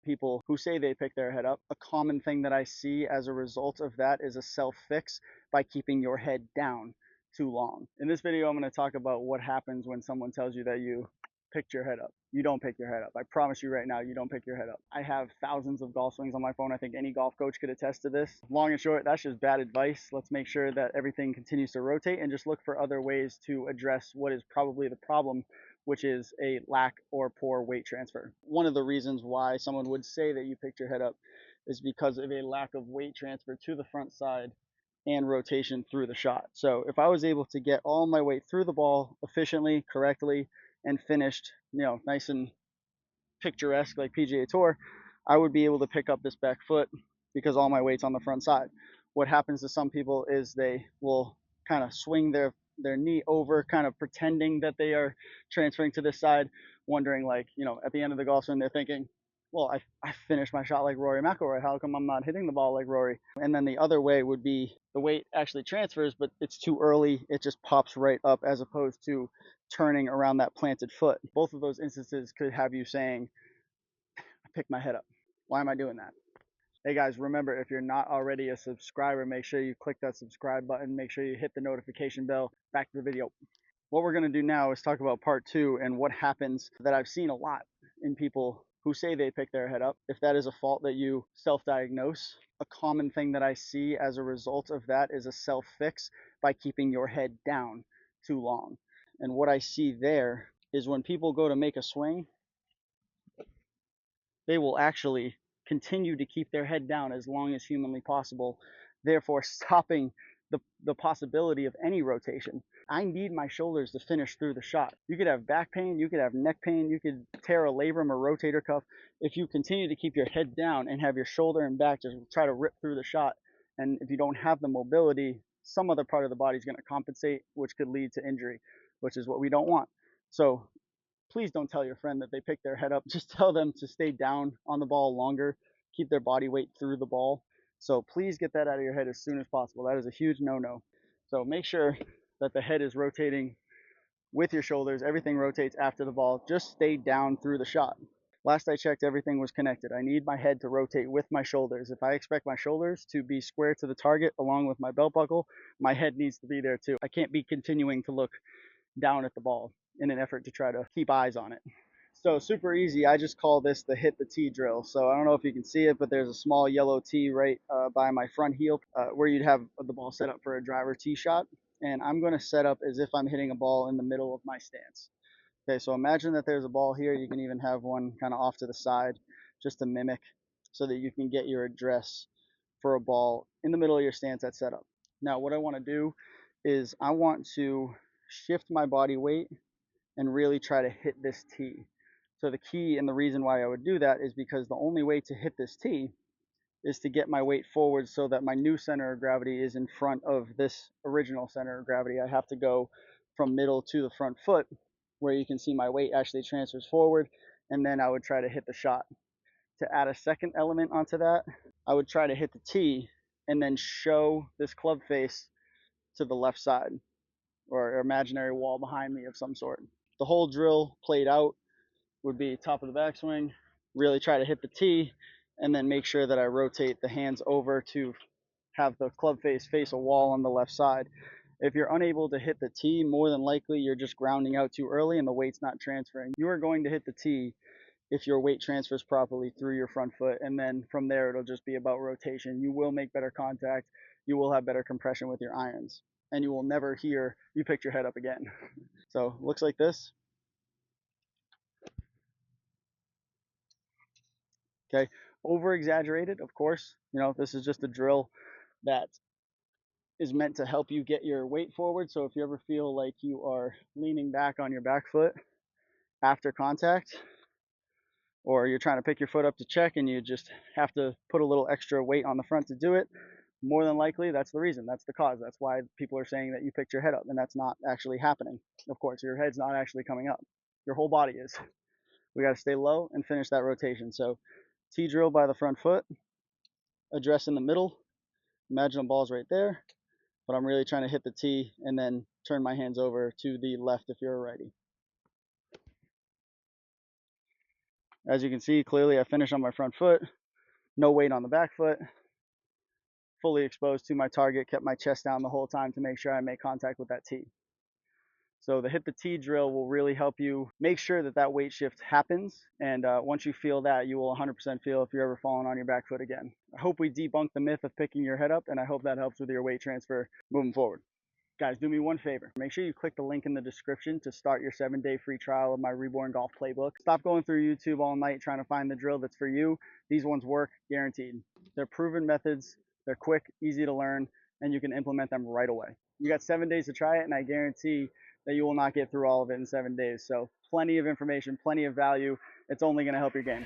people who say they pick their head up, a common thing that I see as a result of that is a self-fix by keeping your head down too long. In this video, I'm going to talk about what happens when someone tells you that you picked your head up. You don't pick your head up. I promise you right now, you don't pick your head up. I have thousands of golf swings on my phone. I think any golf coach could attest to this. Long and short, that's just bad advice. Let's make sure that everything continues to rotate and just look for other ways to address what is probably the problem, which is a lack or poor weight transfer. One of the reasons why someone would say that you picked your head up is because of a lack of weight transfer to the front side and rotation through the shot. So if I was able to get all my weight through the ball efficiently, correctly, and finished, nice and picturesque like PGA Tour, I would be able to pick up this back foot because all my weight's on the front side. What happens to some people is they will kind of swing their knee over, kind of pretending that they are transferring to this side, wondering like, at the end of the golf swing, they're thinking, well, I finished my shot like Rory McIlroy. How come I'm not hitting the ball like Rory? And then the other way would be the weight actually transfers, but it's too early. It just pops right up as opposed to turning around that planted foot. Both of those instances could have you saying, I picked my head up. Why am I doing that? Hey guys, remember, if you're not already a subscriber, make sure you click that subscribe button. Make sure you hit the notification bell. Back to the video. What we're going to do now is talk about part two and what happens that I've seen a lot in people who say they pick their head up. If that is a fault that you self-diagnose, a common thing that I see as a result of that is a self-fix by keeping your head down too long. And what I see there is when people go to make a swing, they will actually continue to keep their head down as long as humanly possible, therefore stopping the possibility of any rotation. I need my shoulders to finish through the shot. You could have back pain, you could have neck pain, you could tear a labrum or rotator cuff. If you continue to keep your head down and have your shoulder and back just try to rip through the shot, and if you don't have the mobility, some other part of the body is going to compensate, which could lead to injury, which is what we don't want. So please don't tell your friend that they picked their head up. Just tell them to stay down on the ball longer, keep their body weight through the ball. So please get that out of your head as soon as possible. That is a huge no-no. So make sure that the head is rotating with your shoulders. Everything rotates after the ball. Just stay down through the shot. Last I checked, everything was connected. I need my head to rotate with my shoulders. If I expect my shoulders to be square to the target along with my belt buckle, my head needs to be there too. I can't be continuing to look down at the ball in an effort to try to keep eyes on it. So super easy. I just call this the hit the tee drill. So I don't know if you can see it, but there's a small yellow tee right by my front heel where you'd have the ball set up for a driver tee shot. And I'm going to set up as if I'm hitting a ball in the middle of my stance. Okay, so imagine that there's a ball here. You can even have one kind of off to the side just to mimic so that you can get your address for a ball in the middle of your stance at setup. Now what I want to do is I want to shift my body weight and really try to hit this tee. So the key and the reason why I would do that is because the only way to hit this tee is to get my weight forward so that my new center of gravity is in front of this original center of gravity. I have to go from middle to the front foot where you can see my weight actually transfers forward, and then I would try to hit the shot. To add a second element onto that, I would try to hit the tee and then show this club face to the left side or imaginary wall behind me of some sort. The whole drill played out would be top of the backswing, really try to hit the tee, and then make sure that I rotate the hands over to have the club face a wall on the left side. If you're unable to hit the tee, more than likely you're just grounding out too early and the weight's not transferring. You are going to hit the tee if your weight transfers properly through your front foot, and then from there it'll just be about rotation. You will make better contact, you will have better compression with your irons, and you will never hear you picked your head up again. So looks like this. Okay, over exaggerated, of course. This is just a drill that is meant to help you get your weight forward. So if you ever feel like you are leaning back on your back foot after contact, or you're trying to pick your foot up to check and you just have to put a little extra weight on the front to do it, more than likely that's the reason, that's the cause. That's why people are saying that you picked your head up, and that's not actually happening. Of course, your head's not actually coming up, your whole body is. We got to stay low and finish that rotation. So T drill by the front foot, address in the middle, imagine the ball's right there, but I'm really trying to hit the tee and then turn my hands over to the left if you're a righty. As you can see, clearly I finished on my front foot, no weight on the back foot, fully exposed to my target, kept my chest down the whole time to make sure I make contact with that tee. So the hit the tee drill will really help you make sure that that weight shift happens. And once you feel that, you will 100% feel if you're ever falling on your back foot again. I hope we debunked the myth of picking your head up, and I hope that helps with your weight transfer moving forward. Guys, do me one favor. Make sure you click the link in the description to start your 7-day free trial of my Reborn Golf Playbook. Stop going through YouTube all night trying to find the drill that's for you. These ones work, guaranteed. They're proven methods, they're quick, easy to learn, and you can implement them right away. You got 7 days to try it, and I guarantee that you will not get through all of it in 7 days. So plenty of information, plenty of value. It's only going to help your game.